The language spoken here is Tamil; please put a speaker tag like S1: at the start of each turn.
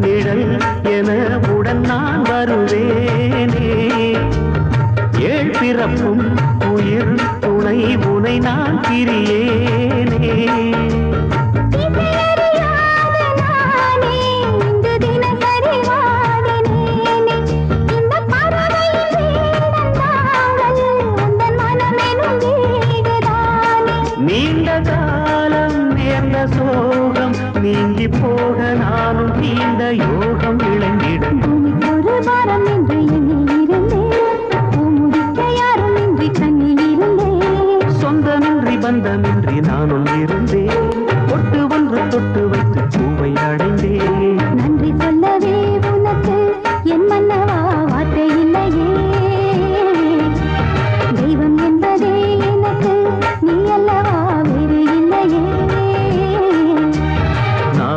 S1: நிழல் என உடன் நான் வருவேனே. ஏழ் பிறப்பும் உயிர் துணை உனை நான் பிரியேனே. நீண்ட காலம் நேர்ந்த சோகம் நீங்கி போக நானும் நீண்ட யோகம் விளங்கிடும்.
S2: ஒரு வாரம் என்று எண்ணில் இருந்தேன், முடிக்க யாரும் இன்றி கண்ணில் இருந்தேன்.
S1: சொந்தமின்றி பந்தமின்றி நானும் இரு